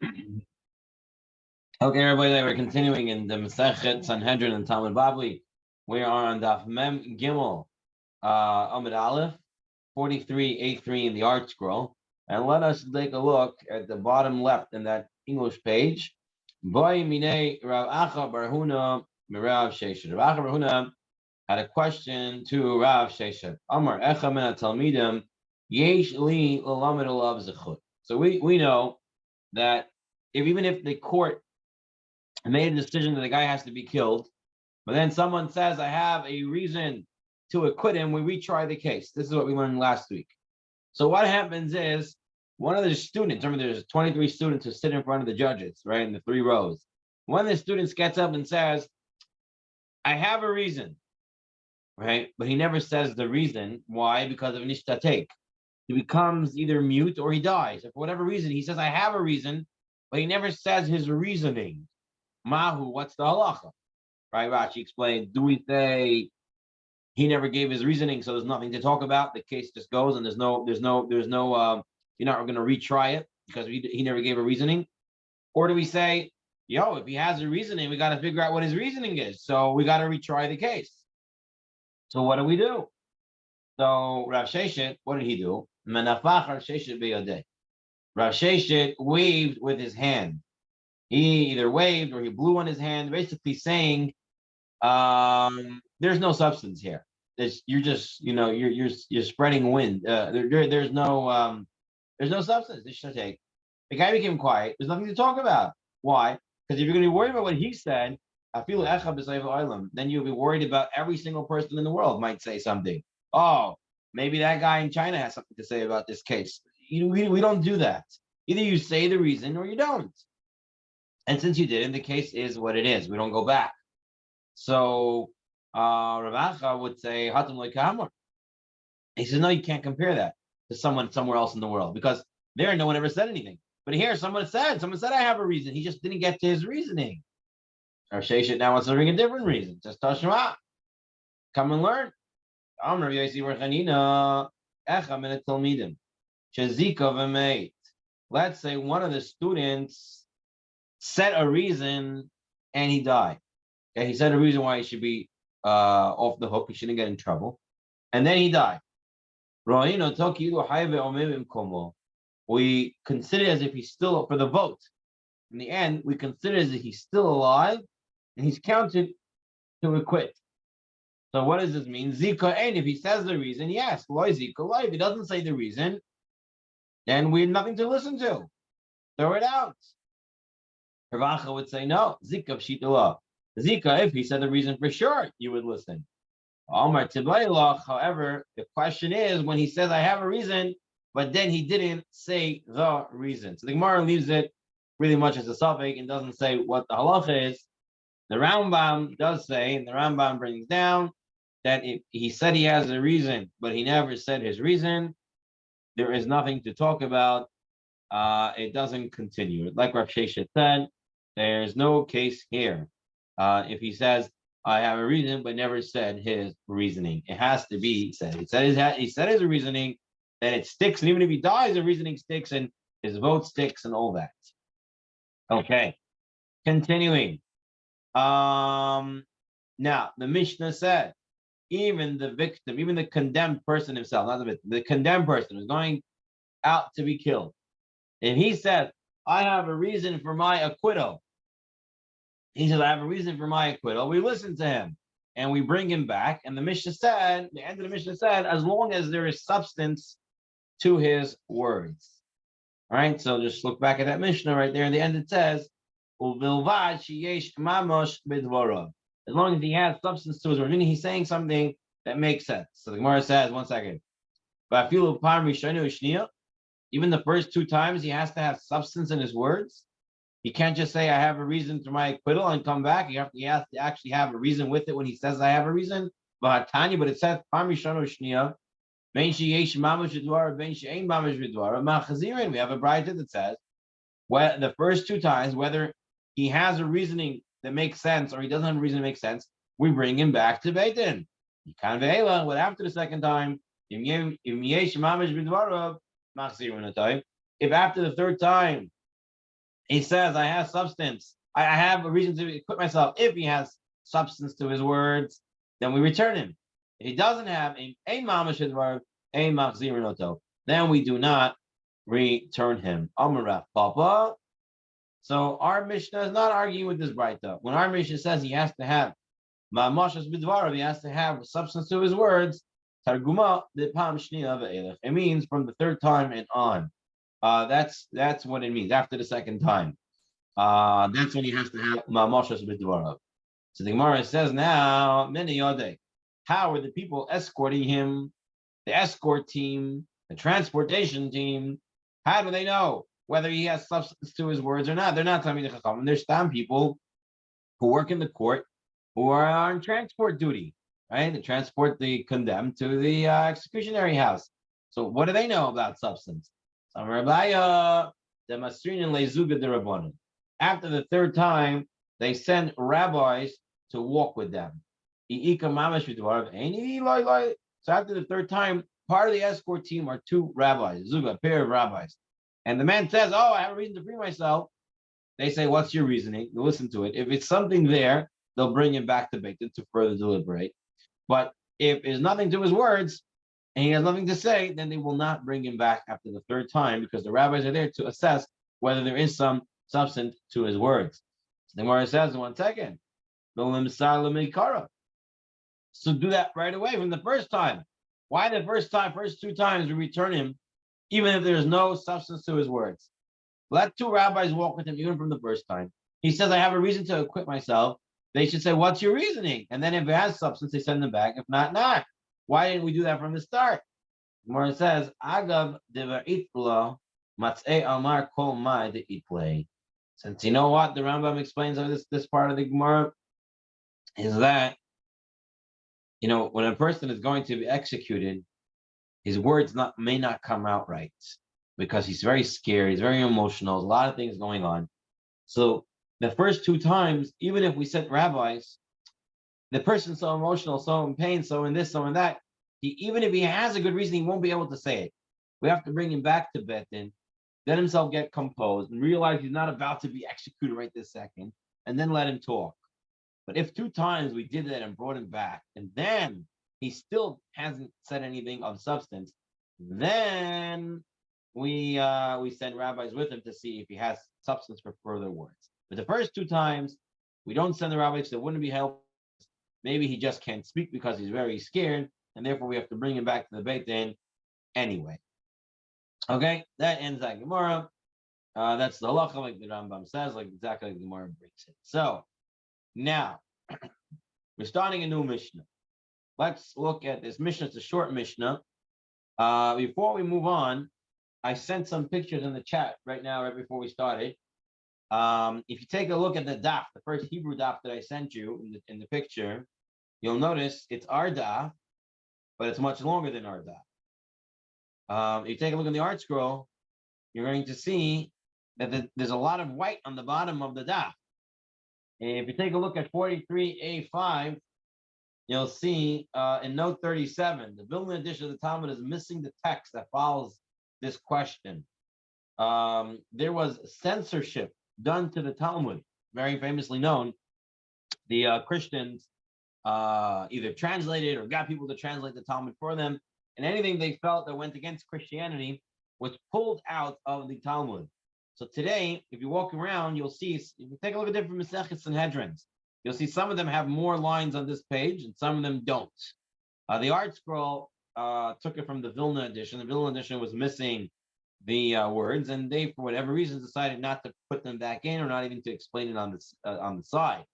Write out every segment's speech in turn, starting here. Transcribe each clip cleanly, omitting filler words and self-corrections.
Okay, everybody, we're continuing in the Masechet Sanhedrin and Talmud Bavli. We are on Daf Mem Gimel, Amud Aleph, 43A3 in the Art Scroll. And let us take a look at the bottom left in that English page. Boy Mine Rav Acha Bar Huna Mirav Sheshet. Rav Acha Bar Huna had a question to Rav Sheshet. Amar Echa Min Talmidim Yesh Li L'Lamed Olav Zechut. So we know that even if the court made a decision that the guy has to be killed, but then someone says, I have a reason to acquit him, we retry the case. This is what we learned last week. So what happens is, one of the students, remember there's 23 students who sit in front of the judges, right, in the 3 rows. One of the students gets up and says, I have a reason, right? But he never says the reason. Why? Because of nishtatek. He becomes either mute or he dies. For whatever reason, he says, I have a reason, but he never says his reasoning. Mahu, what's the halacha? Right, Rashi explained, do we say he never gave his reasoning, so there's nothing to talk about, the case just goes, and there's no you're not going to retry it because he never gave a reasoning? Or do we say, if he has a reasoning, we got to figure out what his reasoning is, so we got to retry the case? So what do we do? So Rav Sheshet, what did he do? Menafach Rav Sheshet b'yodeh. Rav Sheshet waved with his hand. He either waved or he blew on his hand, basically saying, there's no substance here. You're just, you're spreading wind. There's no substance. This should take. The guy became quiet. There's nothing to talk about. Why? Because if you're going to be worried about what he said, then you'll be worried about every single person in the world might say something. Oh, maybe that guy in China has something to say about this case. We don't do that. Either you say the reason or you don't. And since you didn't, the case is what it is. We don't go back. So Rav Acha would say, Hatam Loikamor. He says, no, you can't compare that to someone somewhere else in the world, because there no one ever said anything. But here someone said, I have a reason. He just didn't get to his reasoning. Rav Sheshet now wants to bring a different reason. Just Tashma. Come and learn. Amr Yosi Rechanina, Echa Min Talmidim. Shazika v'meit. Let's say one of the students said a reason and he died. Okay, he said a reason why he should be off the hook, he shouldn't get in trouble, and then he died. We consider it as if he's still, for the vote, in the end, we consider it as if he's still alive and he's counted to acquit. So what does this mean? Zika, and if he says the reason, yes, loy zika, loy. If he doesn't say the reason, then we have nothing to listen to. Throw it out. Rav Acha would say, no, Zika Pshita. Zika, if he said the reason for sure, you would listen. However, the question is, when he says, I have a reason, but then he didn't say the reason. So the Gemara leaves it really much as a suffix and doesn't say what the halacha is. The Rambam does say, and the Rambam brings down, that if he said he has a reason, but he never said his reason, there is nothing to talk about. It doesn't continue. Like Rav Sheshet said, there's no case here. If he says, I have a reason, but never said his reasoning, it has to be said. He said his reasoning, then it sticks. And even if he dies, the reasoning sticks and his vote sticks and all that. Okay, continuing. Now, the Mishnah said, even the victim, even the condemned person himself, not the victim, the condemned person who's going out to be killed, and he says, I have a reason for my acquittal. He says, I have a reason for my acquittal. We listen to him and we bring him back. And the Mishnah said, the end of the Mishnah said, as long as there is substance to his words. All right, so just look back at that Mishnah right there. At the end it says, as long as he has substance to his words, meaning he's saying something that makes sense. So the Gemara says, one second. Even the first 2 times, he has to have substance in his words. He can't just say, I have a reason for my acquittal and come back. He has to actually have a reason with it when he says, I have a reason. But it says, we have a brayta that says, the first 2 times, whether he has a reasoning that makes sense or he doesn't have a reason that makes sense, we bring him back to Beit Din. But after the second time, if after the third time He says, I have substance. I have a reason to equip myself. If he has substance to his words, then we return him. If he doesn't have a mamash verb, a machzirinoto, then we do not return him. Amaraf Papa. So our Mishnah is not arguing with this Braita. When our Mishnah says he has to have ma'amashas b'dvarav, he has to have substance to his words. Targuma de pam shniya ve'elech. It means from the third time and on. That's what it means. After the second time, that's when he has to have ma'amashas b'dvarav. So the Gemara says now, many yodei. How are the people escorting him? The escort team, the transportation team. How do they know whether he has substance to his words or not? They're not Talmidei Chachamim. They're stam people who work in the court who are on transport duty, right? To transport the condemned to the executionary house. So what do they know about substance? After the third time, they send rabbis to walk with them. So after the third time, part of the escort team are two rabbis, zuga, a pair of rabbis. And the man says, oh, I have a reason to free myself. They say, what's your reasoning? You listen to it. If it's something there, they'll bring him back to Beit Din to further deliberate. But if there's nothing to his words, and he has nothing to say, then they will not bring him back after the third time, because the rabbis are there to assess whether there is some substance to his words. So the Gemara says, 1 second. So do that right away from the first time. Why the first two times we return him, even if there's no substance to his words? Let two rabbis walk with him even from the first time. He says, I have a reason to acquit myself. They should say, what's your reasoning? And then if it has substance, they send him back. If not, not. Why didn't we do that from the start? Gemara says, Agav devar itla matzei amar kol mai de itlay. Since you know what the Rambam explains of this part of the Gemara is that, when a person is going to be executed, his words may not come out right because he's very scared, he's very emotional, there's a lot of things going on. So the first two times, even if we sent rabbis, the person's so emotional, so in pain, so in this, so in that, even if he has a good reason, he won't be able to say it. We have to bring him back to Beit Din, let himself get composed, and realize he's not about to be executed right this second, and then let him talk. But if 2 times we did that and brought him back, and then he still hasn't said anything of substance, then we send rabbis with him to see if he has substance for further words. But the first 2 times, we don't send the rabbis, so it wouldn't be helpful. Maybe he just can't speak because he's very scared, and therefore we have to bring him back to the Beit Din anyway. Okay, that ends that Gemara. That's the halacha, like the Rambam says, like exactly like the Gemara brings it. So now we're starting a new Mishnah. Let's look at this Mishnah. It's a short Mishnah. Before we move on, I sent some pictures in the chat right now, right before we started. If you take a look at the daf, the first Hebrew daf that I sent you in the picture, you'll notice it's our daf, but it's much longer than our daf. If you take a look at the art scroll, you're going to see that there's a lot of white on the bottom of the daf. And if you take a look at 43A5, you'll see in note 37, the Vilna edition of the Talmud is missing the text that follows this question. There was censorship done to the Talmud, very famously known. The Christians either translated or got people to translate the Talmud for them, and anything they felt that went against Christianity was pulled out of the Talmud. So today, if you walk around, you'll see, if you take a look at different Masechet Sanhedrins, you'll see some of them have more lines on this page and some of them don't. The art scroll took it from the Vilna edition. The Vilna edition was missing the words, and they, for whatever reason, decided not to put them back in or not even to explain it on the side.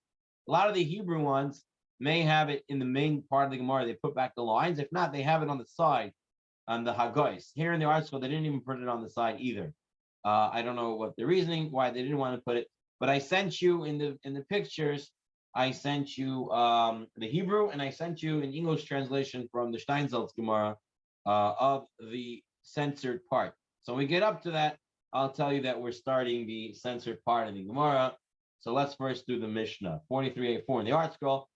A lot of the Hebrew ones may have it in the main part of the Gemara. They put back the lines. If not, they have it on the side on the Haggais. Here in the art scroll, they didn't even put it on the side either. I don't know what the reasoning, why they didn't want to put it, but I sent you in the pictures, I sent you the Hebrew, and I sent you an English translation from the Steinsaltz Gemara of the censored part. So when we get up to that, I'll tell you that we're starting the censored part of the Gemara. So let's first do the Mishnah, 43A4 in the art scroll.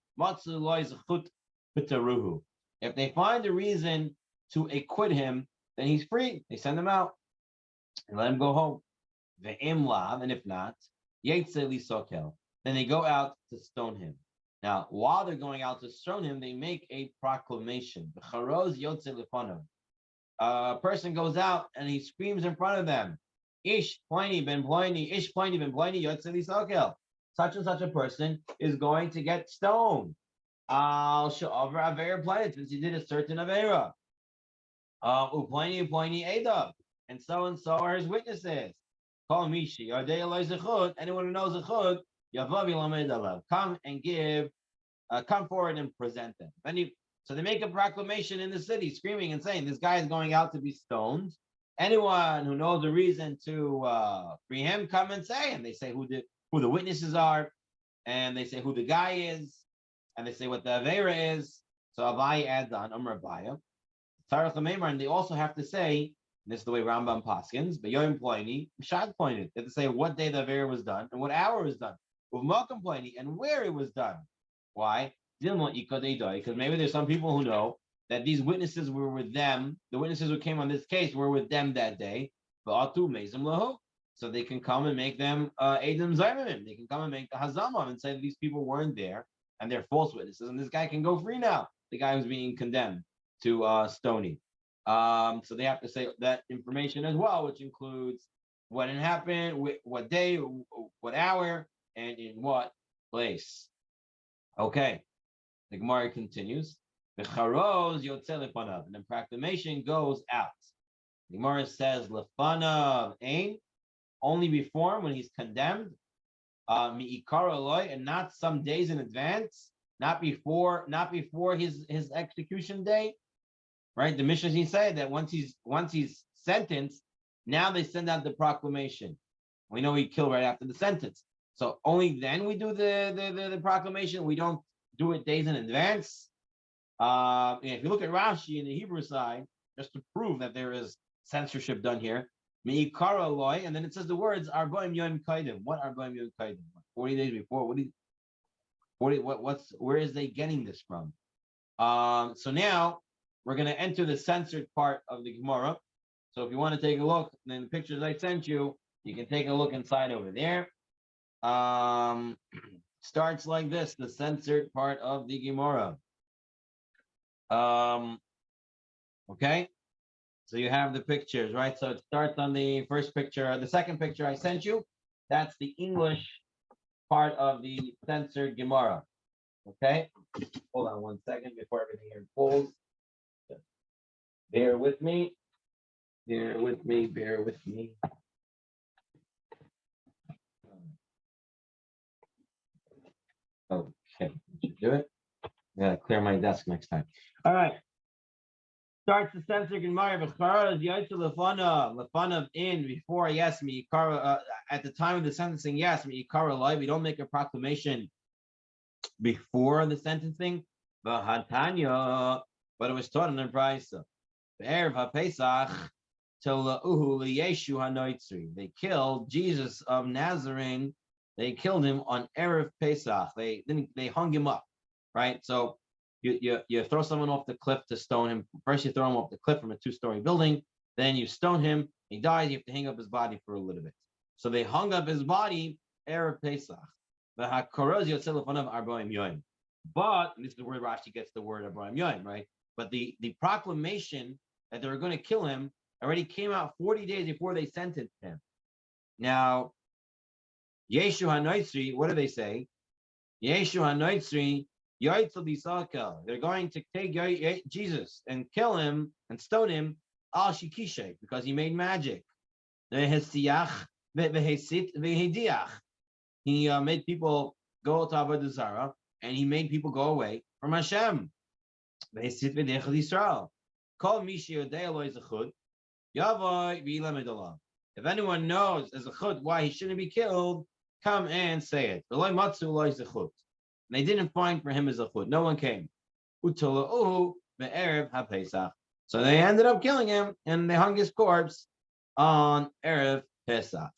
If they find a reason to acquit him, then he's free. They send him out and let him go home. the imlav, and if not, yetze lisokel. Then they go out to stone him. Now, while they're going out to stone him, they make a proclamation. A person goes out and he screams in front of them, Ish Pliny ben Pliny, Ish Pliny ben Pliny, yotze lisokel. Such and such a person is going to get stoned. Al Sha'avra Avera Planet, since he did a certain Avera. Pliny Ada. And so are his witnesses. Call Mishi, or anyone who knows a chud, come and give, come forward and present them. So they make a proclamation in the city, screaming and saying, this guy is going out to be stoned. Anyone who knows a reason to free him, come and say. And they say who the witnesses are, and they say who the guy is, and they say what the Avera is. So Abai adds on, Abaya. And they also have to say, this is the way Rambam paskins, but Yoim Ploini, Shad pointed. They have to say what day the Avera was done and what hour it was done. With Malcolm Ploini and where it was done. Why? Because maybe there's some people who know that these witnesses were with them. The witnesses who came on this case were with them that day. So they can come and make them Eidim Zayimim. They can come and make the Hazamah and say that these people weren't there and they're false witnesses. And this guy can go free now. The guy who's being condemned to stoning. So they have to say that information as well, which includes when it happened, what day, what hour, and in what place. Okay. The Gemara continues. The charoz yotze lefanav, and the proclamation goes out. The Gemara says lefanav ain, only before when he's condemned, mi'ikar aloi, and not some days in advance, not before his execution day. Right? The Mishnah said that once he's sentenced, now they send out the proclamation. We know he killed right after the sentence. So only then we do the proclamation. We don't do it days in advance. If you look at Rashi in the Hebrew side, just to prove that there is censorship done here, Me'ikara loy, and then it says the words Arbaim Yom Kaidim. What Arbaim Yom Kaidim? 40 days before. Where is they getting this from? So now we're going to enter the censored part of the Gemara. So if you want to take a look, then the pictures I sent you, you can take a look inside over there. Starts like this, the censored part of the Gemara. Okay, so you have the pictures, right? So it starts on the first picture, the second picture I sent you. That's the English part of the censored Gemara. Okay, hold on one second before everything here pulls. Bear with me. Bear with me. Okay, should do it. I gotta clear my desk next time. All right. Starts the censored Gemara. Lefanav in before yes me at the time of the sentencing. Yes me we don't make a proclamation before the sentencing. But it was taught in the Brisa. They killed Jesus of Nazarene. They killed him on Erev Pesach. They hung him up, right? So you throw someone off the cliff to stone him. First you throw him off the cliff from a 2-story building. Then you stone him. He dies. You have to hang up his body for a little bit. So they hung up his body Erev Pesach. But this is where Rashi gets the word Abraham Yoim, right? But the proclamation that they were going to kill him already came out 40 days before they sentenced him. Now, Yeshu HaNoitzri, what do they say? Yeshu HaNoitzri, Yoitzel Bisakel. They're going to take Jesus and kill him and stone him al Shikishe because he made magic. He made people go to Avodah Zarah and he made people go away from Hashem. If anyone knows as a chut why he shouldn't be killed, come and say it. They didn't find for him as a chut. No one came. So they ended up killing him and they hung his corpse on Erev Pesach.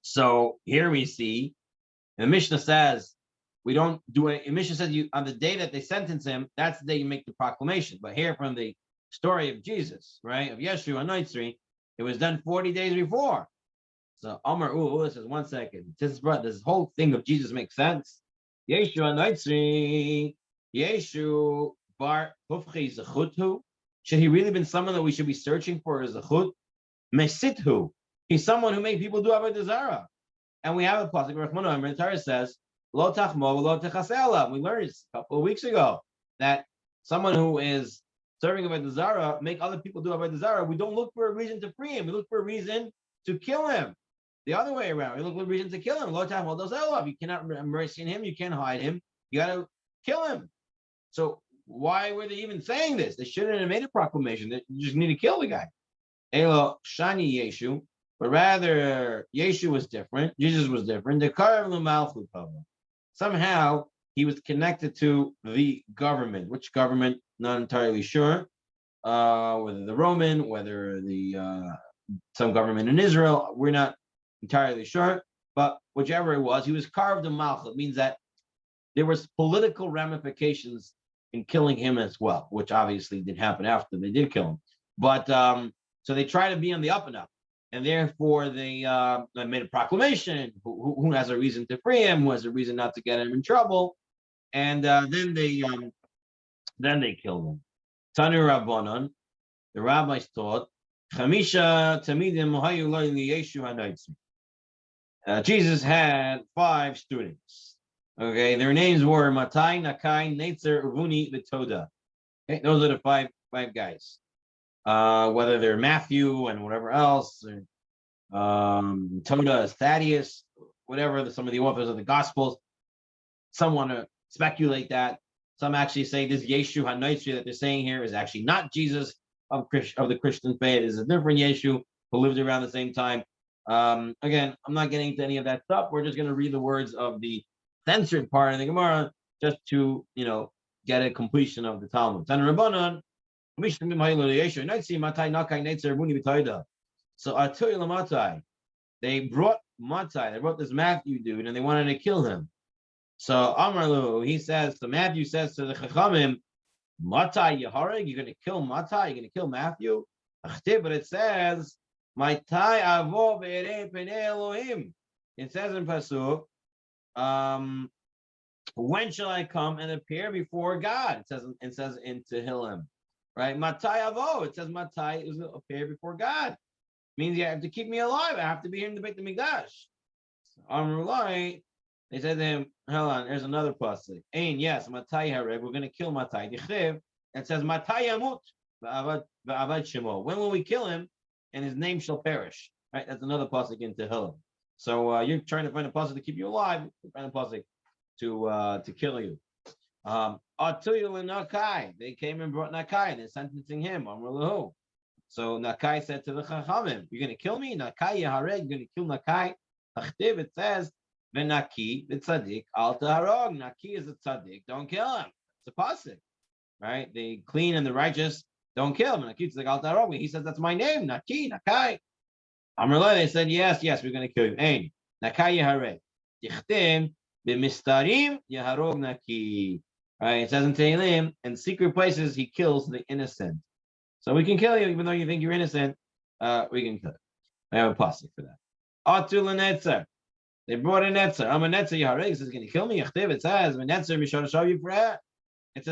So here we see, the Mishnah says, we don't do it. The Mishnah says on the day that they sentence him, that's the day you make the proclamation. But here from the story of Jesus, right, of Yeshua HaNoitzri, It was done 40 days before. So Omar says, 1 second. This whole thing of Jesus makes sense. Yeshu Anoitzi, Yeshu Bar Hufchi Zechuthu. Should he really been someone that we should be searching for as a chut? Mesithu. He's someone who made people do Avodah Zarah. And we have a pasuk where the Torah says, Lo tachmo, lo techasela. We learned this a couple of weeks ago that someone who is serving Avodah Zarah, make other people do Avodah Zarah. We don't look for a reason to free him. We look for a reason to kill him. The other way around, we look for a reason to kill him. Lo tachmo, lo techasela. You cannot mercy in him. You can't hide him. You got to kill him. So why were they even saying this? They shouldn't have made a proclamation that you just need to kill the guy. Elo shani Yeshu, but rather Yeshu was different. Jesus was different. The Malchut. Somehow he was connected to the government. Which government? Not entirely sure. Whether the Roman, whether the some government in Israel, we're not entirely sure. But whichever it was, he was carved in Malchut. It means that there was political ramifications in killing him as well, which obviously did happen after they did kill him. But so they try to be on the up and up, and therefore they made a proclamation. Who has a reason to free him? Who has a reason not to get him in trouble? And then they killed him. Tanu Rabbanon, the rabbis taught, Chamisha Tamidim Hayu Yeshu Hanoitzi. Jesus had 5 students. Okay, their names were Matai, Nakai, Netzer, Uvuni, Vitoda. Okay, those are the five guys. Whether they're Matthew and whatever else, or, Toda is Thaddeus, whatever some of the authors of the Gospels. Some want to speculate that. Some actually say this Yeshu Hanoitzi that they're saying here is actually not Jesus of the Christian faith. It's a different Yeshu who lived around the same time. Again, I'm not getting into any of that stuff. We're just going to read the words of the censored part of the Gemara just to, get a completion of the Talmud. So they brought Matai, they brought this Matthew dude, and they wanted to kill him. So Amarlu, Matthew says to the Chachamim, Matai Yehareg, you're going to kill Matai, you're going to kill Matthew? But it says, Matai avo be'erei penei Elohim. It says in Pasuk, when shall I come and appear before God? It says in Tehillim, right? Matai avo. It says Matai is to appear before God. Means you have to keep me alive. I have to be here in the Beit HaMikdash. Amrulai, they said to him, hold on, there's another pasuk. Ain, yes, Matai hareg. We're going to kill Matai. Dichtiv. It says Matai yamut va'avad shemo. When will we kill him? And his name shall perish. Right? That's another pasuk in Tehillim. So you're trying to find a pasuk to keep you alive. Find a pasuk to kill you. They came and brought Nakai, and they're sentencing him. So Nakai said to the Chachamim, you're going to kill me? Nakai Yahareg, you're going to kill Nakai? Achtiv, it says, Venaki, v'tzadik, al taharog. Naki is a tzaddik, don't kill him. It's a pasuk, right? The clean and the righteous, don't kill him. Naki, tzaddik, al taharog. He says, that's my name, Naki, Nakai. Amrullah, they said, yes, we're going to kill you. Ein, Nakai Yahareg. Yichtim, b'mistarim Yaharog Naki. Right, it says in Tehillim, in secret places, he kills the innocent. So we can kill you, even though you think you're innocent. We can kill you. I have a pasuk for that. Atul Netzer. They brought a Netzer. I'm a Netzer Yahareg. Says, can you kill me? It says, it says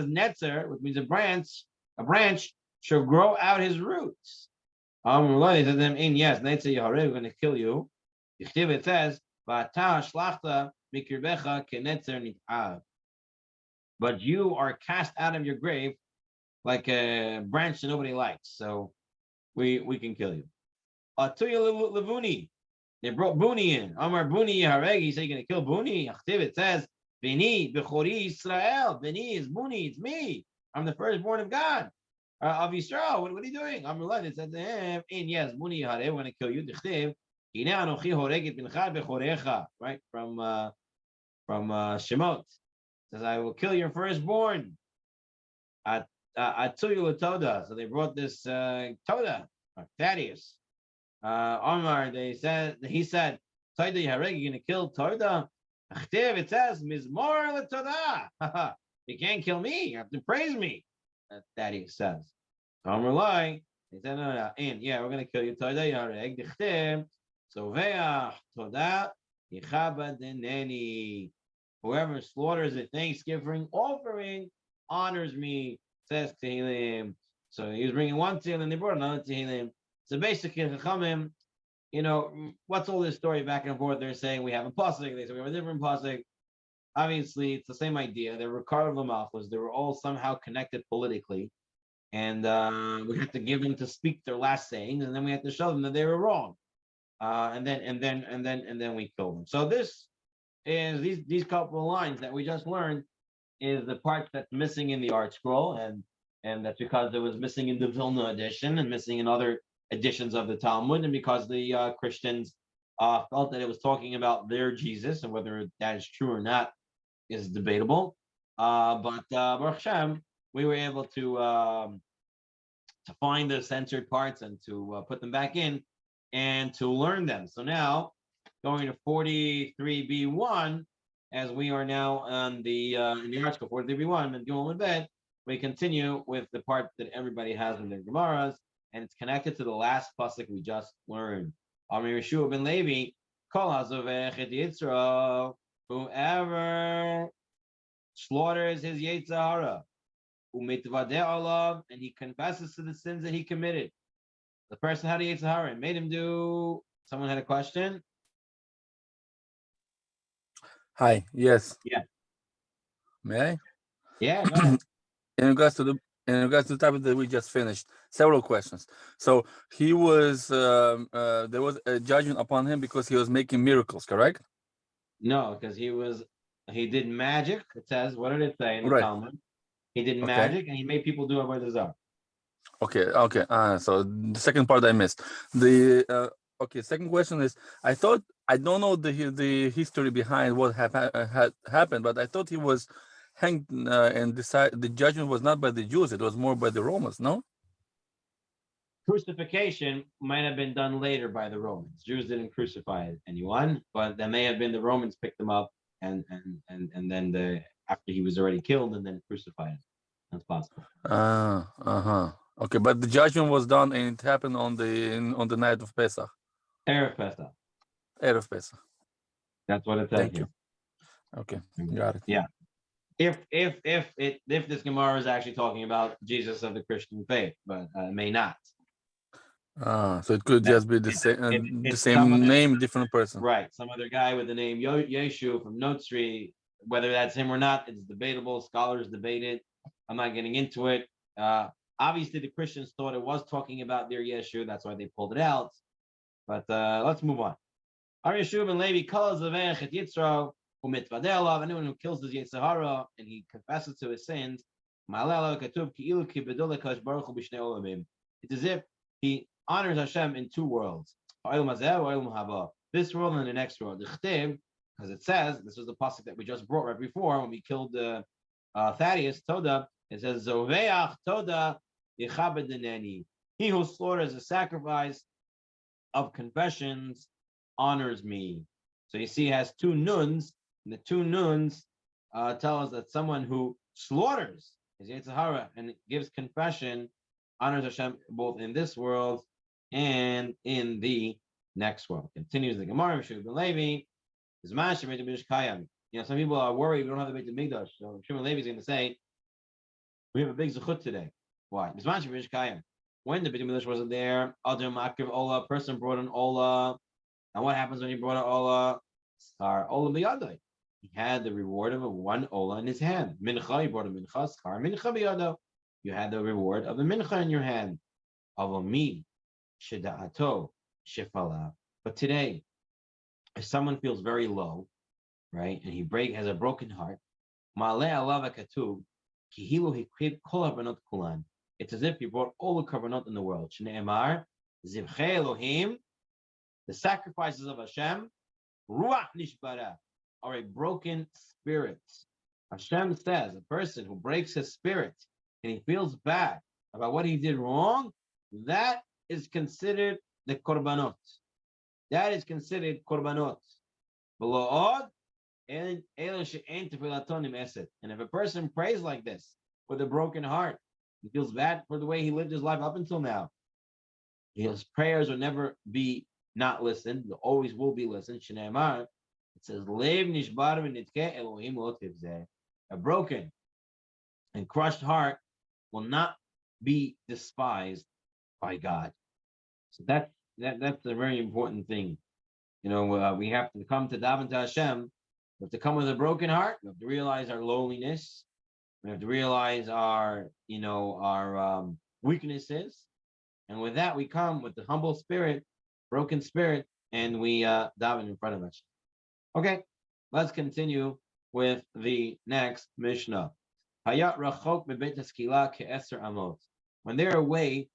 Netzer, which means a branch shall grow out his roots. They said to them, yes, Netzer Yahareg, we're going to kill you. It says, but you are cast out of your grave like a branch that nobody likes. So we can kill you. Levuni. They brought Buni in. Amar Buni Yahareg. He said, you're going to kill Buni. It says, Bini, Bechori Israel. Bini is Buni. It's me. I'm the firstborn of God. Of Israel. What are you doing? Amar It said to him, yes, Buni Yahareg, we're going to kill you. Right? From Shemot. It says, I will kill your firstborn. Toda. So they brought this Toda, Thaddeus. Omar, he said, Toda Yahareg, you're going to kill Toda? It says, Mizmor Toda. You can't kill me. You have to praise me. Thaddeus says. Omar Lai, He said, no, and yeah, we're gonna kill you. Toda yareg dichtem, soveach toda yichabadeneni. Whoever slaughters a Thanksgiving offering honors me, says Tehillim. So he was bringing one Tehillim, and they brought another Tehillim. So basically, Chachamim, what's all this story back and forth? They're saying we have a pasuk. They say we have a different pasuk. Obviously, it's the same idea. They were Karav Lamachos. They were all somehow connected politically, and we had to give them to speak their last sayings, and then we had to show them that they were wrong. And then we killed them. So this is these couple of lines that we just learned is the part that's missing in the art scroll, and that's because it was missing in the Vilna edition and missing in other editions of the Talmud, and because the Christians felt that it was talking about their Jesus, and whether that is true or not is debatable. But Baruch Hashem, we were able to find the censored parts and to put them back in and to learn them. So now, going to 43b1, as we are now on the in the article 43b1 and Gimel and Bet, we continue with the part that everybody has in their Gemaras, and it's connected to the last pasuk we just learned. Amir Yeshua ben Levi, Kol hazovech et Yitzro, whoever slaughters his Yetzirah, umitvadeh alav, and he confesses to the sins that he committed. The person had a Yetzirah and made him do. Someone had a question. Hi. Yes. Yeah. May I? Yeah. Go ahead. In regards to the topic that we just finished, several questions. So he was there was a judgment upon him because he was making miracles, correct? No, because he did magic. It says, what did it say in the Right. Talmud? He did Okay. magic and he made people do Avodah Zarah. Okay. So the second part I missed. The okay. Second question is, I don't know the history behind what had happened, but I thought he was hanged and the judgment was not by the Jews; it was more by the Romans. No. Crucifixion might have been done later by the Romans. Jews didn't crucify anyone, but that may have been the Romans picked him up and then after he was already killed and then crucified him. That's possible. Okay, but the judgment was done and it happened on the night of Pesach. Erev Pesach. Erev Pesach. That's what it says. Thank here. You. Okay, got it. Yeah. If this Gemara is actually talking about Jesus of the Christian faith, but it may not. So it could just be the same name, different person. Right. Some other guy with the name Yeshu from Note Street. Whether that's him or not, it's debatable. Scholars debate it. I'm not getting into it. Obviously, the Christians thought it was talking about their Yeshu. That's why they pulled it out. But let's move on. Ar Yeshua ben Levi calls the Vech Yitzro umitvadeh. Anyone who kills his Yetzirah and he confesses to his sins, it's as if he honors Hashem in two worlds, this world and the next world. Because it says, this was the pasuk that we just brought right before when we killed Thaddeus, Toda. It says, Zoveach Toda Yichabadeneni. He who slaughters a sacrifice of confessions honors me. So you see, he has two nuns, and the two nuns tell us that someone who slaughters his Yetzirah and gives confession honors Hashem both in this world and in the next world. Continues the Gemara, Shimon Levi. Some people are worried we don't have the Beit Hamikdash. So Shimon Levi is going to say, we have a big zechut today. Why? When the Beit Hamikdash wasn't there, Adam Akiv Ola, person brought an Ola. And what happens when he brought an Ola? Star Ola biyadai. He had the reward of one Ola in his hand. Mincha, he brought a Mincha, Star Mincha biyado. You had the reward of a Mincha in your hand. Avami, Sheda'ato, Shefala. But today, if someone feels very low, right, and he has a broken heart, it's as if he brought all the kavanot in the world. The sacrifices of Hashem, ruach nishbara, are a broken spirit. Hashem says a person who breaks his spirit and he feels bad about what he did wrong, that is considered the korbanot. That is considered korbanot. And if a person prays like this with a broken heart, he feels bad for the way he lived his life up until now, His prayers will never be not listened. They always will be listened. Shneimar, it says, "Lev nishbar v'nitke Elohim lo tivzeh." A broken and crushed heart will not be despised by God. So that's a very important thing. We have to come to daven to Hashem. We have to come with a broken heart. We have to realize our lowliness. We have to realize our weaknesses. And with that, we come with the humble spirit, broken spirit, and we daven in front of us. Okay, let's continue with the next Mishnah. Hayat rachok mebeit haskila ke'eser amot. When they're away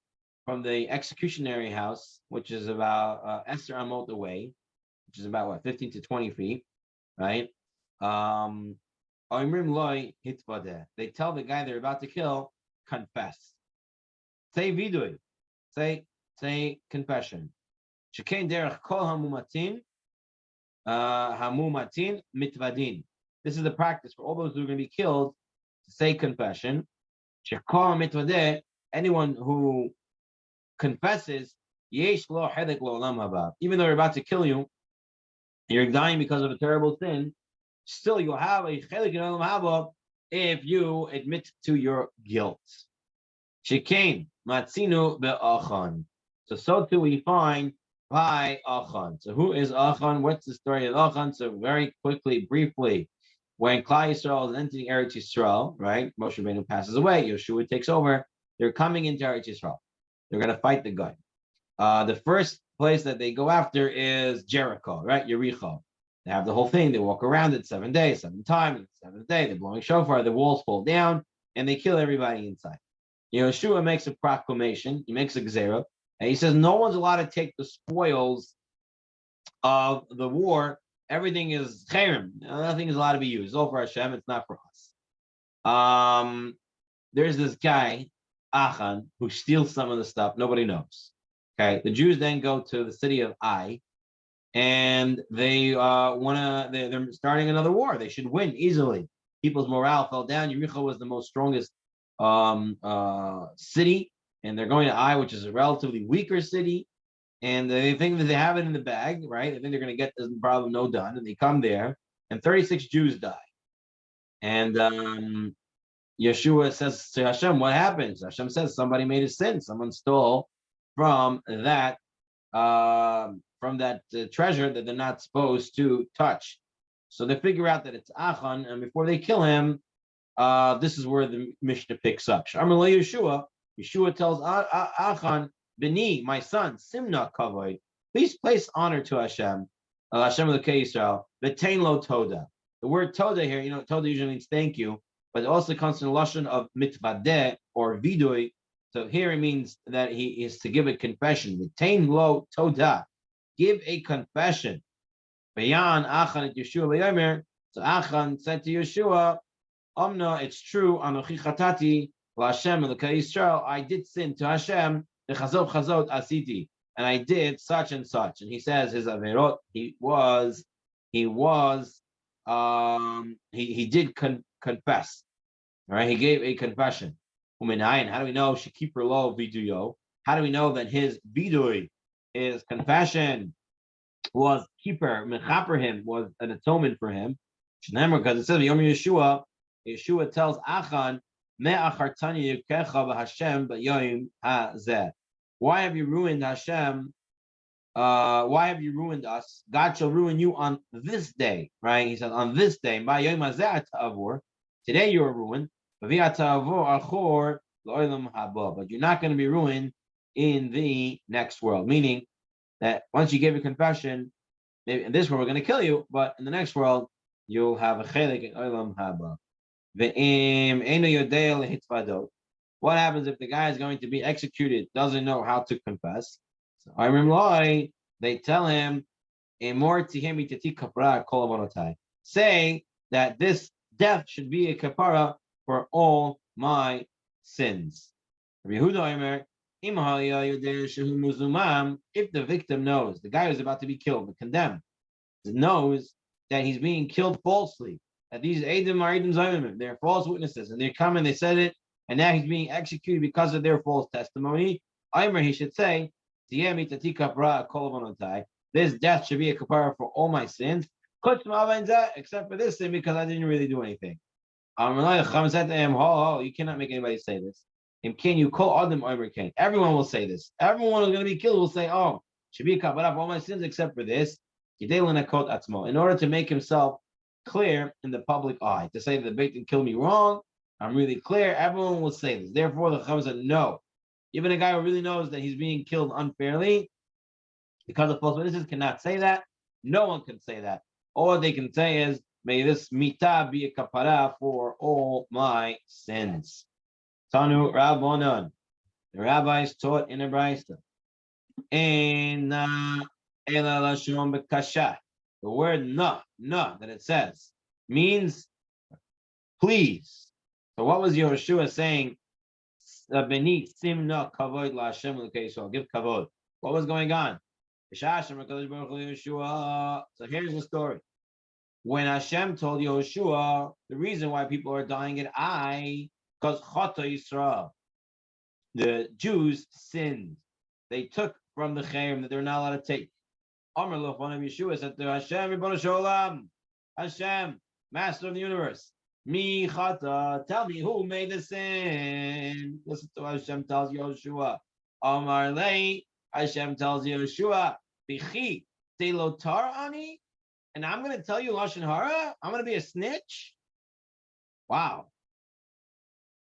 from the executionary house, which is about eser amot away, which is about 15 to 20 feet, right? They tell the guy they're about to kill, confess. Say vidui. Say confession. Shekain derech kol hamumatin mitvadin. This is the practice for all those who are going to be killed to say confession. Shekol mitvadeh, anyone who confesses, yesh lo hedek lo olam haba. Even though they're about to kill you, you're dying because of a terrible sin, still you'll have a chelik in olam haba if you admit to your guilt. Shekain matzinu be'achan. So too we find by Achan. So who is Achan? What's the story of Achan? So very quickly, briefly, when Klal Yisrael is entering Eretz Yisrael, right? Moshe Rabbeinu passes away. Yeshua takes over. They're coming into Eretz Yisrael. They're going to fight the guy. The first place that they go after is Jericho, right? Yericho. They have the whole thing. They walk around it 7 days, 7 times. The 7th day, they're blowing shofar. The walls fall down, and they kill everybody inside. Yeshua makes a proclamation. He makes a gzera. And he says, no one's allowed to take the spoils of the war. Everything is cherem. Nothing is allowed to be used. It's all for Hashem. It's not for us. There's this guy, Achan, who steals some of the stuff. Nobody knows. Okay. The Jews then go to the city of Ai, and they they're starting another war. They should win easily. People's morale fell down. Yericho was the most strongest city. And they're going to Ai, which is a relatively weaker city, and they think that they have it in the bag, right? They think they're going to get this problem done, and they come there, and 36 Jews die. And Yeshua says to Hashem, "What happens?" Hashem says, "Somebody made a sin. Someone stole from that treasure that they're not supposed to touch." So they figure out that it's Achan, and before they kill him, this is where the Mishnah picks up. Yeshua tells Achan, Beni, my son, Simna Kavod, please place honor to Hashem, Hashem of the Yisrael, V'tein lo Toda. The word Toda here, Toda usually means thank you, but it also comes from the lashon of mitvadeh or vidui. So here it means that he is to give a confession. V'tein lo Toda, give a confession. V'yan Achan et Yeshua v'yomer. So Achan said to Yeshua, Omna, it's true, Anochi chatati, Hashem of the Yisrael, I did sin to Hashem, the chazot asiti, and I did such and such. And he says his averot, he did confess. All right, he gave a confession. How do we know shekipur lo viduyo? How do we know that his vidui, his confession, was keeper, mechaper him, was an atonement for him? Because it says Yeshua tells Achan, why have you ruined Hashem? Why have you ruined us? God shall ruin you on this day, right? He says, on this day, today you are ruined, but you're not going to be ruined in the next world. Meaning that once you give a confession, maybe in this world we're going to kill you, but in the next world you'll have a chelik in olam haba. What happens if the guy is going to be executed, doesn't know how to confess? So they tell him, say that this death should be a kapara for all my sins. If the victim knows, the guy who's about to be killed, the condemned, knows that he's being killed falsely, that these Eidim are Eidim Zayimim, they're false witnesses, and they come and they said it, and now he's being executed because of their false testimony. He should say, This death should be a kapara for all my sins, except for this sin because I didn't really do anything. You cannot make anybody say this. Can you call Adam Omer Kane? Everyone will say this. Everyone who's going to be killed will say, "Oh, should be a kapara for all my sins except for this." In order to make himself clear in the public eye, to say that the Beit Din killed me wrong, I'm really clear. Everyone will say this. Therefore, the Chacham said, no. Even a guy who really knows that he's being killed unfairly because of false witnesses cannot say that. No one can say that. All they can say is, may this mita be a kapara for all my sins. Tanu Rabbanon. The rabbis taught in a brayta. The word na that it says means please. So what was Yehoshua saying? Beneath simna kavod la Hashem l'keisol. Give kavod. What was going on? So here's the story. When Hashem told Yehoshua, the reason why people are dying at Ai, because Chata Yisrael, the Jews sinned. They took from the chayim that they're not allowed to take. Amar lo, one of Yeshua said to Hashem, Ribono shel olam, Hashem, Master of the universe, Mi chata, tell me who made the sin. Listen to what Hashem tells Yehoshua. Amar lei, Hashem tells Yehoshua, Bichi telotar ani, and I'm going to tell you lashon hara. I'm going to be a snitch. Wow.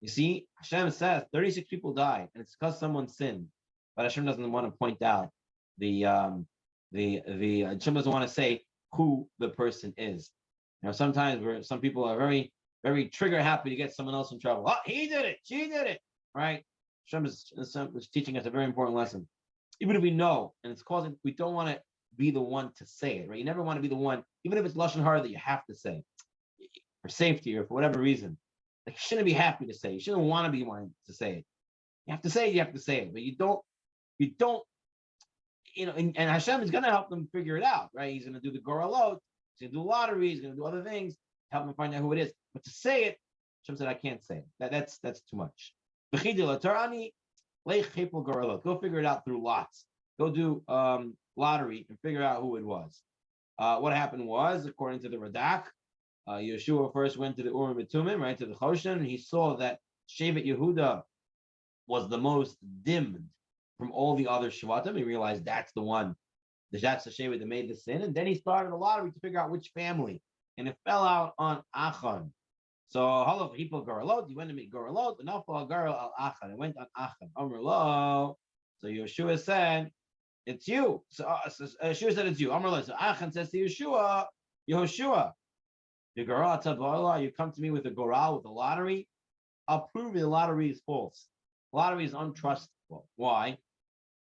You see, Hashem says 36 people died, and it's because someone sinned. But Hashem doesn't want to point out Hashem doesn't want to say who the person is. Sometimes some people are very, very trigger happy to get someone else in trouble. Oh, he did it, she did it, right? Hashem is teaching us a very important lesson. Even if we know, and it's causing, we don't want to be the one to say it, right? You never want to be the one, even if it's lashon hara that you have to say, for safety or for whatever reason. Like, you shouldn't be happy to say it. You shouldn't want to be one to say it. You have to say it, but you don't, and Hashem is going to help them figure it out, right? He's going to do the goralot, he's going to do lottery, he's going to do other things, help them find out who it is. But to say it, Hashem said, I can't say it. That's too much. Go figure it out through lots. Go do lottery and figure out who it was. What happened was, according to the Radak, Yeshua first went to the Urim and Tumim, right, to the Choshen, and he saw that Shevet Yehuda was the most dimmed from all the other Shvatim. He realized that's the one, that's the Shevet that made the sin, and then he started a lottery to figure out which family, and it fell out on Achan. So Halav Hipol Garalot, he went to meet Garalot, and Nafal Garal al Achan. It went on Achan. Amr lo. So Yeshua said, it's you. So Yeshua said, it's you. Amr lo. So Achan says to Yeshua, Yehoshua, the Garal Tabala, you come to me with a Goral, with a lottery. I'll prove the lottery is false. Lottery is untrustable. Why?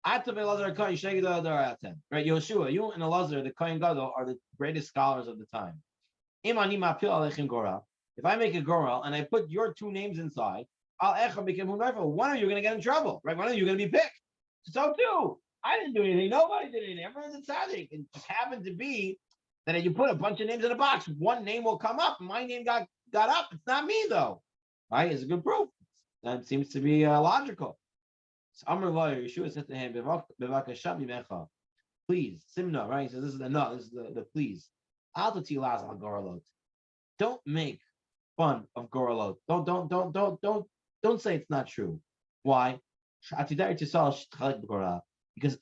Right, Yehoshua, you and Elazar, the Kohen Gadol, are the greatest scholars of the time. If I make a goral and I put your two names inside, one of you are going to get in trouble, right? One of you are going to be picked. So too, I didn't do anything. Nobody did anything. Everyone's a tzaddik. It just happened to be that if you put a bunch of names in a box, one name will come up. My name got up. It's not me though, right? It's a good proof. That seems to be logical. So Amr lawyer, Yeshua said to him, please, Simna, right? He says, this is the please. Don't make fun of Goralot. Don't say it's not true. Why? Because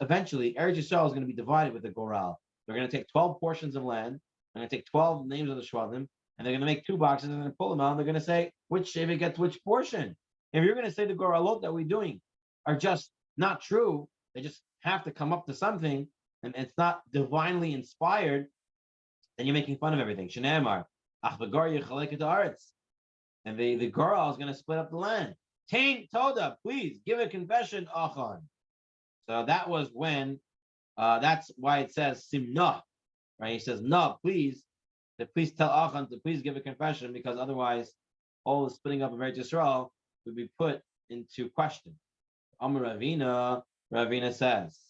eventually Eretz Yisrael is going to be divided with the Goral. They're going to take 12 portions of land. They're going to take 12 names of the Shvatim, and they're going to make two boxes, and they're going to pull them out, and they're going to say which Shevet gets which portion. If you're going to say the Goralot that we're doing are just not true, they just have to come up to something, and it's not divinely inspired, then you're making fun of everything. Shneimar, and the girl is going to split up the land. Tain Toda, please give a confession, Achan. So that was when, that's why it says Simna, right? He says, no, please tell Achan to please give a confession, because otherwise all the splitting up of Eretz Yisrael would be put into question. Amar Ravina says,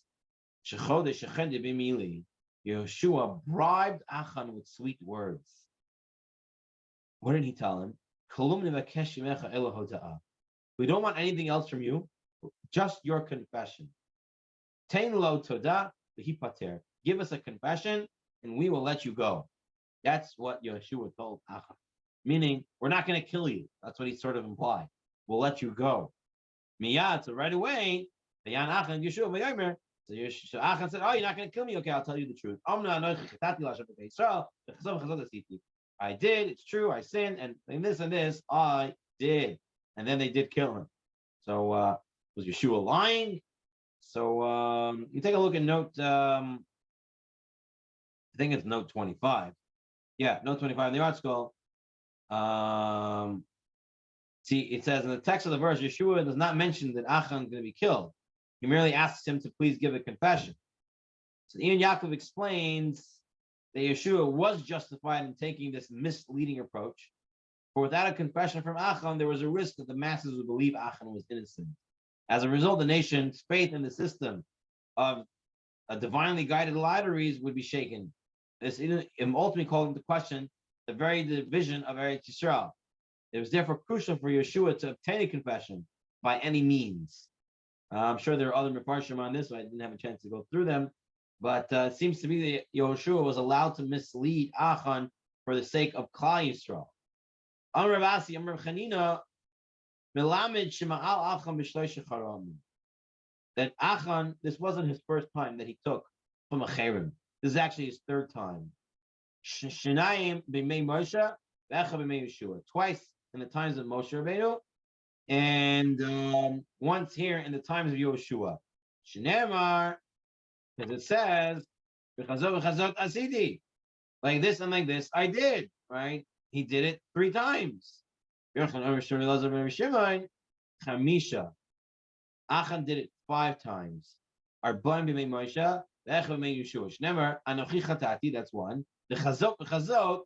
Yehoshua bribed Achan with sweet words. What did he tell him? We don't want anything else from you, just your confession. Tain lo toda v'hipater. Give us a confession, and we will let you go. That's what Yeshua told Achan. Meaning, we're not going to kill you. That's what he sort of implied. We'll let you go. Miyad, so right away, the Yan Achan Yeshua v'yomer. So Achan said, "Oh, you're not going to kill me? Okay, I'll tell you the truth. I did. It's true. I sinned, and this I did." And then they did kill him. So was Yeshua lying? So you take a look at note. I think it's note 25. Yeah, note 25 in the article. See, it says in the text of the verse, Yeshua does not mention that Achan is going to be killed. He merely asks him to please give a confession. So Ian Yaakov explains that Yeshua was justified in taking this misleading approach. For without a confession from Achan, there was a risk that the masses would believe Achan was innocent. As a result, the nation's faith in the system of divinely guided lotteries would be shaken. This ultimately called into question the very division of Eretz Yisrael. It was therefore crucial for Yeshua to obtain a confession by any means. I'm sure there are other mefarshim on this, so I didn't have a chance to go through them. But it seems to me that Yeshua was allowed to mislead Achan for the sake of Klal Yisrael. Amr Ravasi, Amr Chanina, Melamed Shema'al Achan b'shloisha charamim. That Achan, this wasn't his first time that he took from a cherem. This is actually his third time. Shenayim b'mei Moshe, v'echa b'mei Yeshua. Twice in the times of Moshe Rabbeinu, and once here in the times of Yeshua. Shneimar, because it says, "V'chazot v'chazot asidi," like this and like this, I did. Right? He did it 3 times. Chamisha. Achan did it 5 times. Arba'im b'mei Moshe, v'echa b'mei Yeshua. Shneimar, anochi chatati. That's 1. The chazot v'chazot,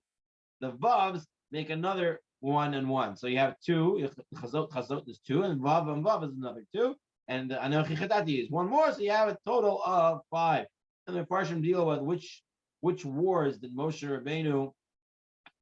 the vavs make another 1 and 1. So you have 2. Chazot is 2, and vav is another 2. And anochi chatati is 1 more. So you have a total of 5. And the Farshim deal with which wars did Moshe Rabbeinu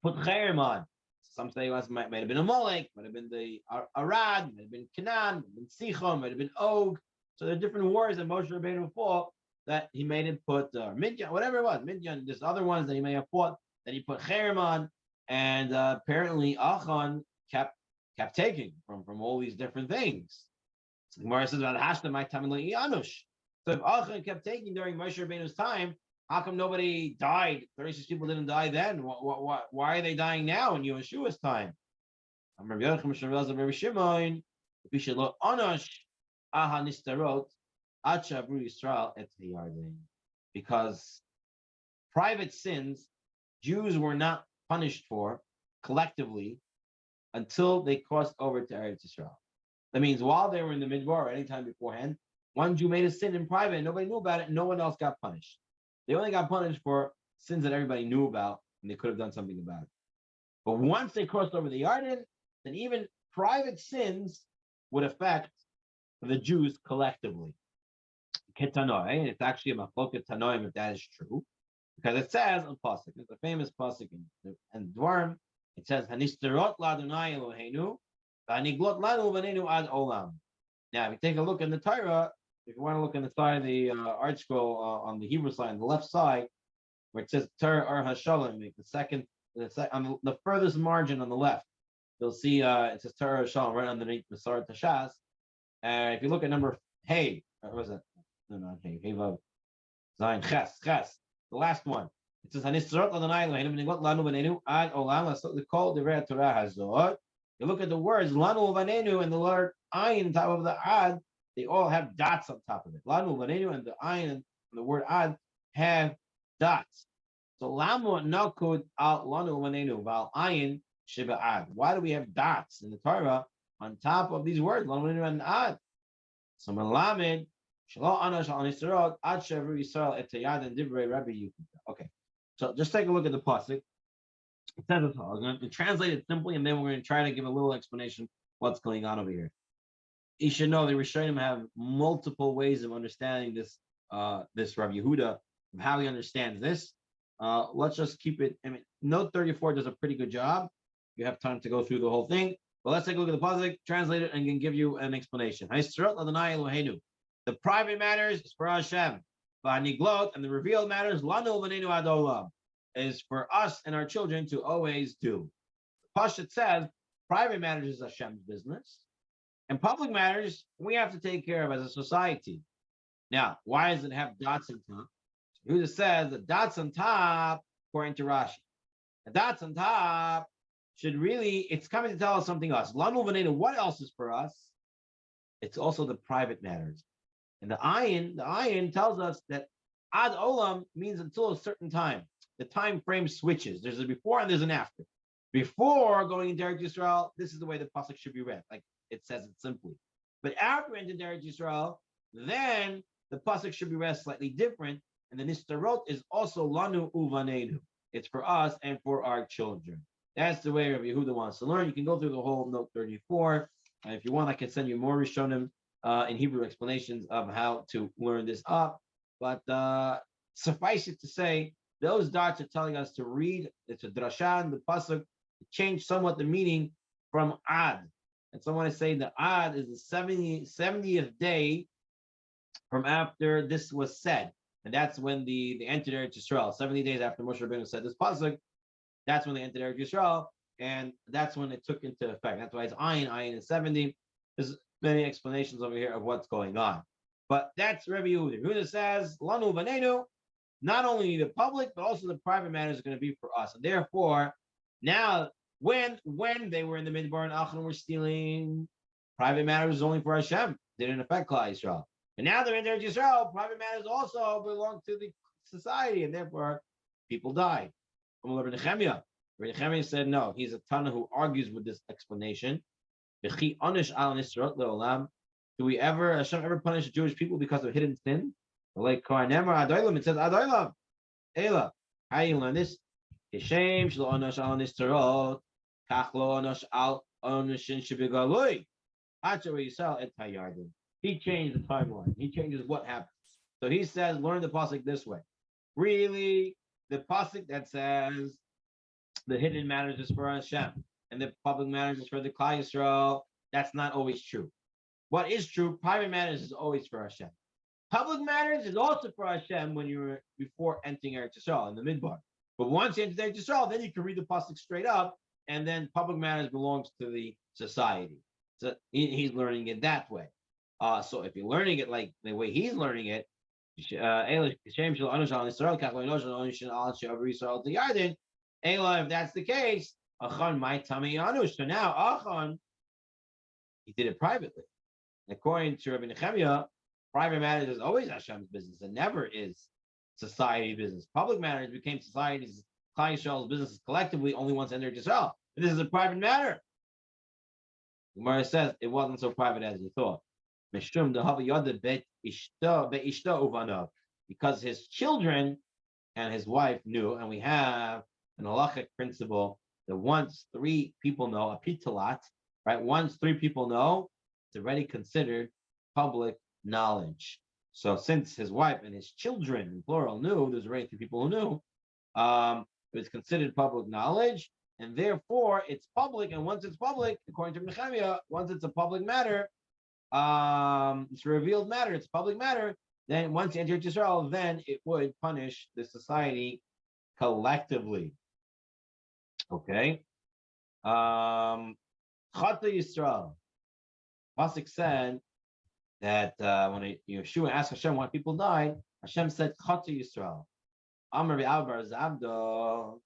put cherem on. Some say it might have been Amalek, might have been the Arad, might have been Canaan, might have been Sichon, might have been Og. So there are different wars that Moshe Rabbeinu fought that he made him put Midian, whatever it was, Midian. There's other ones that he may have fought that he put cherem on, and apparently Achan kept taking from all these different things. So the Gemara says about Hashda my time Anush. So if Achan kept taking during Moshe Rabbeinu's time, how come nobody died? 36 people didn't die then. Why are they dying now in Yeshua's time? Because private sins, Jews were not punished for collectively until they crossed over to Eretz Yisrael. That means while they were in the Midbar or any time beforehand, one Jew made a sin in private and nobody knew about it, and no one else got punished. They only got punished for sins that everybody knew about and they could have done something about it. But once they crossed over the Yarden, then even private sins would affect the Jews collectively. Ketanoi, it's actually a machloket tanoim if that is true, because it says on pasuk, it's a famous pasuk in Dvarim. It says Hanisterot ladonai Eloheinu, v'aniglot lanu v'neinu ad olam. Now, if you take a look in the Torah, if you want to look on the side of the art scroll on the Hebrew side, on the left side, where it says Torah Ar Hashalom, on the furthest margin on the left, you'll see it says Torah Hashalom right underneath the Sar Tashas. If you look at number Hey, what was it? No, not Hey, Vav, Zayin, Ches, the last one. It says Hanisrot Adonai Eloheinu v'nigot lanu v'neinu ad olam l'kol divrei Torah hazot. You look at the words lanu v'neinu and the word ayin on top of the ad. They all have dots on top of it. Lanu v'neinu and the ayin and the word ad have dots. So lamu nakud al lanu v'neinu val ayin shiba ad. Why do we have dots in the Torah on top of these words lanu v'neinu and ad? So melamed shelo anash al nisrot ad shevru Yisrael et yad and divrei Rabbi Yehuda. Okay, so just take a look at the pasuk. It says it's all. I'm going to translate it simply, and then we're going to try to give a little explanation what's going on over here. You should know the Rishonim have multiple ways of understanding this this Rabbi Yehuda, of how he understands this. Let's just keep it. I mean, note 34 does a pretty good job. You have time to go through the whole thing, but let's take a look at the pasuk, translate it, and can give you an explanation. The The private matters is for Hashem. V'haniglot, and the revealed matters, lanu v'neinu ad olam, is for us and our children to always do. Pashat says, private matters is Hashem's business, and public matters we have to take care of as a society. Now, why does it have dots on top? Yehuda says the dots on top, according to Rashi, the dots on top should really, it's coming to tell us something else. Lanu v'neinu, what else is for us? It's also the private matters. And the ayin tells us that ad olam means until a certain time. The time frame switches. There's a before and there's an after. Before going into Eretz Yisrael, this is the way the pasuk should be read, like it says it simply. But after entering Eretz Yisrael, then the pasuk should be read slightly different. And the nistarot is also lanu uvanenu. It's for us and for our children. That's the way Rabbi Yehuda wants to learn. You can go through the whole note 34. If you want, I can send you more Rishonim in Hebrew explanations of how to learn this up. But suffice it to say, those dots are telling us to read. It's a drashan, the pasuk, change somewhat the meaning from ad. And someone is saying that ad is the 70th day from after this was said. And that's when they entered Eretz Yisrael. 70 days after Moshe Rabbeinu said this pasuk, that's when they entered Eretz Yisrael. And that's when it took into effect. That's why it's ayin is 70. There's many explanations over here of what's going on. But that's Rabbi Yehuda. Yehuda says, lanu v'neinu, not only the public, but also the private matters are going to be for us. And therefore, now, when they were in the Midbar and Achan were stealing, private matters was only for Hashem. They didn't affect Klal Yisrael. And now they're in Eretz Yisrael, private matters also belong to the society, and therefore, people died. Rabbi Nechemia said, no, he's a Tana who argues with this explanation. Do we ever, Hashem ever punish the Jewish people because of hidden sin? Like it says Adoilam. Ela. How do you learn this? He changed the timeline. He changes what happens. So he says, learn the pasuk this way. Really, the pasuk that says the hidden matters is for Hashem and the public matters is for the Klal Yisrael, that's not always true. What is true, private matters is always for Hashem. Public matters is also for Hashem when you're before entering Eretz Yisrael in the Midbar. But once you enter Eretz Yisrael, then you can read the pasuk straight up, and then public matters belongs to the society. So he's learning it that way. So if you're learning it like the way he's learning it, if that's the case, Achan might tummy anush. So now Achan, he did it privately. According to Rabbi Nechemia, private matters is always Hashem's business. It never is society business. Public matters became society's, Klal Yisrael's business collectively only once entered Yisrael. This is a private matter. Gemara says it wasn't so private as you thought. Because his children and his wife knew, and we have an halachic principle that once three people know, a pitalat, right? Once three people know, it's already considered public knowledge. So since his wife and his children, plural, knew, there's already three people who knew, it was considered public knowledge, and therefore it's public. And once it's public, according to Nehemiah, once it's a public matter, it's a revealed matter, it's public matter, then once you enter Israel, then it would punish the society collectively. Okay. Chata Yisrael. Pasuk said that when Yeshua asked Hashem why people died, Hashem said Chata Yisrael. Amar Albar Zabdo.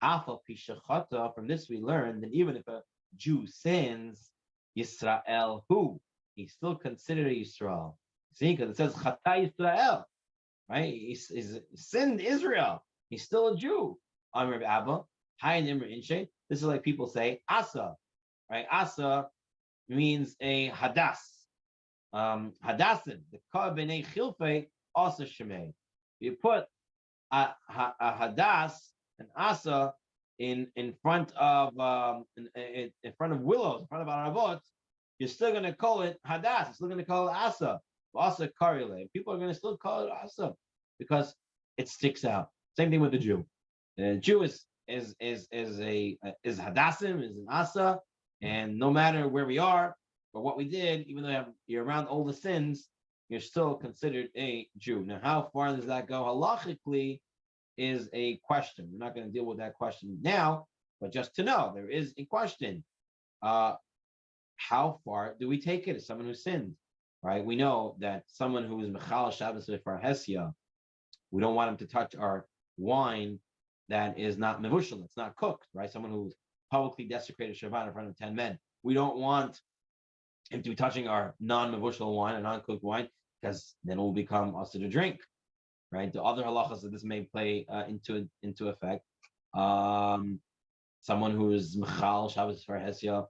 Alpha Pisha Chata. From this we learn that even if a Jew sins, Yisrael who? He's still considered a Yisrael. See, because it says Chata Yisrael, right? He's sinned Israel. He's still a Jew. Amar Abba. This is like people say Asa, right? Asa means a hadas. Hadassim, the ka b'nei chilfei asa shemei. You put a hadas, an asa, in front of in front of willows, in front of aravot, you're still going to call it hadas. You're still going to call it asa. Asa karile. People are going to still call it asa because it sticks out. Same thing with the Jew. The Jew is hadassim, is an asa, and no matter where we are, But what we did, even though you're around all the sins, you're still considered a Jew. Now, how far does that go halachically is a question. We're not going to deal with that question now, but just to know, there is a question. How far do we take it as someone who sinned? Right? We know that someone who is Mechal Shabbos for Hesia, we don't want him to touch our wine that is not mevushal, it's not cooked, right? Someone who's publicly desecrated Shabbat in front of 10 men. We don't want him to be touching our non-mevushal wine or non-cooked wine, because then it will become also to drink, right? The other halachas that this may play into effect. Someone who is Mechal Shabbos for Hesia,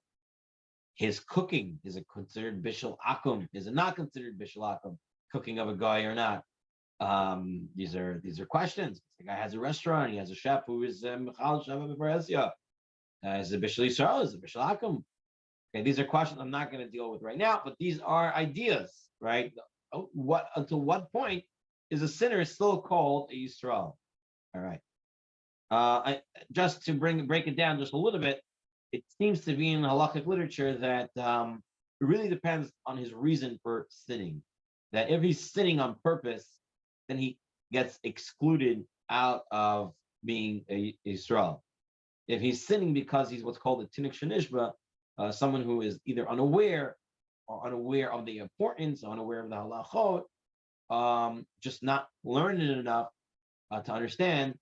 his cooking, is it considered bishul akum? Is it not considered bishul akum? Cooking of a guy or not? These are questions. The guy has a restaurant. He has a chef who is Mechal Shabbos for Hesia. Is it bishul Yisrael? Is it bishul akum? Okay, these are questions I'm not going to deal with right now, but these are ideas, right? Until what point is a sinner still called a Yisrael? All right. Just to break it down just a little bit, it seems to be in halakhic literature that it really depends on his reason for sinning. That if he's sinning on purpose, then he gets excluded out of being a Yisrael. If he's sinning because he's what's called a tinik shenishba, someone who is either unaware or unaware of the importance, unaware of the halachot, just not learned enough to understand,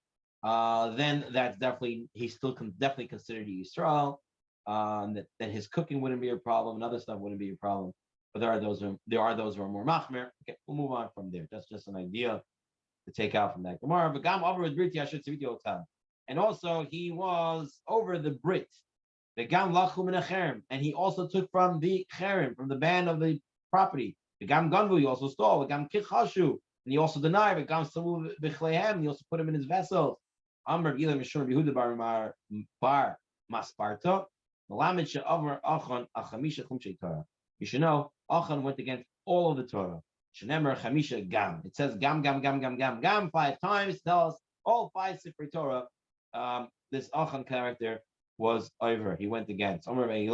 then that's definitely, he's still definitely considered a Yisrael. That his cooking wouldn't be a problem, and other stuff wouldn't be a problem. But there are those who are more machmer. Okay, we'll move on from there. That's just an idea to take out from that Gemara. But Gam over with Brit and also he was over the Brit. The Gam lachu min acherem, and he also took from the cherem, from the band of the property. The Gam ganvu, he also stole. The Gam kichashu, and he also denied. The Gam samu b'chleihem, he also put him in his vessels. Amr Ilam Mishur Yehuda bar Masparta. You should know, Achan went against all of the Torah. It says gam 5 times. Tell us all 5 Sifrei Torah. This Achan character was over. He went against. Achan, you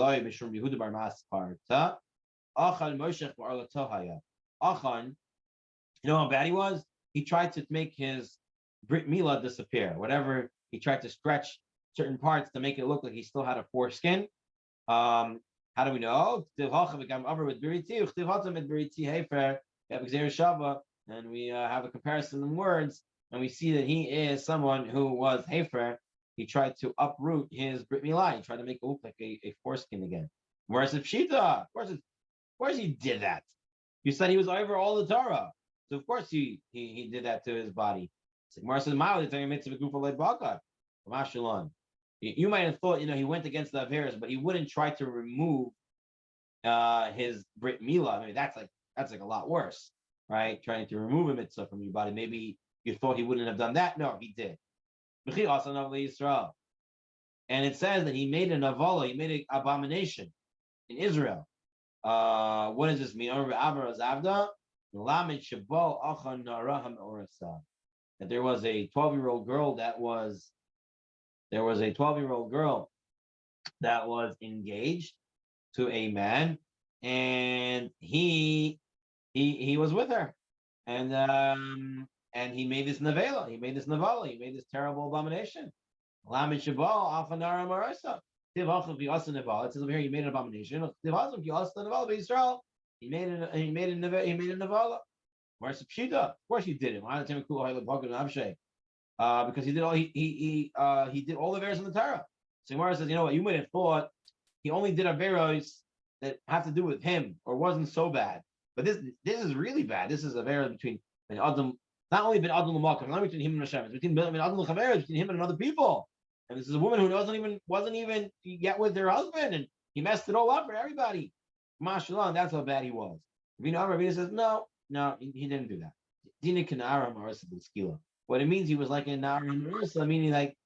know how bad he was? He tried to make his Brit Milah disappear. Whatever, he tried to stretch certain parts to make it look like he still had a foreskin. How do we know? And we have a comparison in words, and we see that he is someone who was Hefer. He tried to uproot his Brit Milah. He tried to make it look like a foreskin again. Whereas if Pshita, of course he did that. You said he was over all the Torah. So of course he did that to his body. You might have thought, he went against the Averas, but he wouldn't try to remove his Brit Milah. I mean, that's like a lot worse, right? Trying to remove a mitzvah from your body. Maybe you thought he wouldn't have done that. No, he did. And it says that he made an avala, he made an abomination in Israel. What does this mean? That there was a 12-year-old girl that was engaged to a man, and he was with her, and he made this nevela, he made this terrible abomination. It says over here, he made an abomination. He made a nevela. Where's the pshita? Of course he did it. Because he did all he did all the averos in the Torah. So Gemara says, you know what? You might have thought he only did averos that have to do with him or wasn't so bad, but this is really bad. This is avera between Adam, not only between Adam and Malkam, not between him and Hashem. It's between Adam and Chaveros, between him and other people. And this is a woman who wasn't even yet with her husband, and he messed it all up for everybody. Mashallah, that's how bad he was. Ravina says, no, he didn't do that. What it means, he was like a Na'ara Marisa, meaning like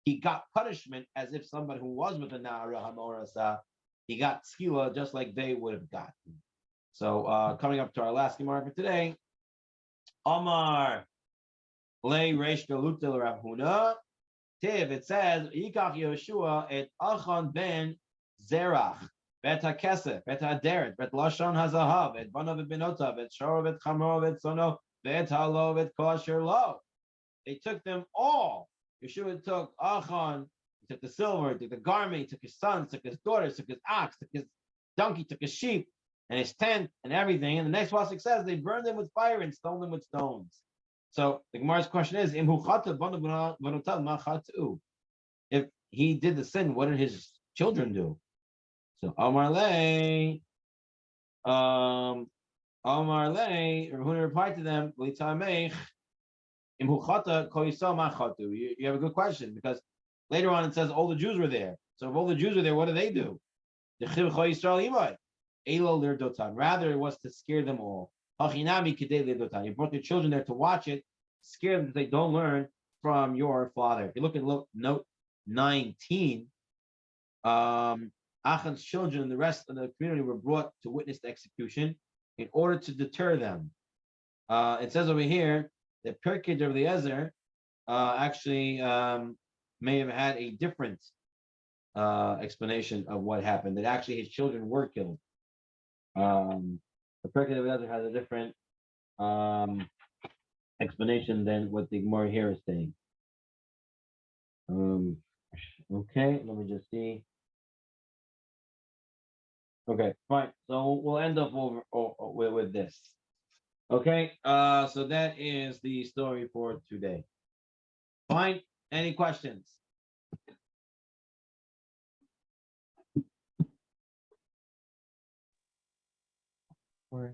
he got punishment as if somebody who was with a Na'ara Marisa, he got skila just like they would have gotten. So coming up to our last Gemara for today, Omar Le Reish Galutel Rav Huna Tiv. It says Yikach Yoshua et Achan ben Zerach. ואת הכסף, ואת האדרת, ואת לשון הזהב, ואת בנו ובנותיו, ואת שורו ואת חמורו ואת צונו, ואת הלו ואת כל אשר לו. They took them all. Yeshua took Achan, he took the silver, he took the garment, he took his sons, took his daughters, took his ox, took his donkey, took his sheep, and his tent and everything. And the next pasuk says they burned them with fire and stoned them with stones. So the Gemara's question is, if he did the sin, what did his children do? So Amar Le, Rahuna replied to them, you have a good question, because later on it says all the Jews were there. So if all the Jews were there, what do they do? Rather, it was to scare them all. You brought your children there to watch it, scare them that they don't learn from your father. If you look at note 19, Achan's children and the rest of the community were brought to witness the execution in order to deter them. It says over here that Pirkei of Eliezer actually may have had a different explanation of what happened, that actually his children were killed. The Pirkei of Eliezer has a different explanation than what the Gemara here is saying. Okay, let me just see. Okay, fine. So we'll end up with this. Okay, so that is the story for today. Fine. Any questions? Or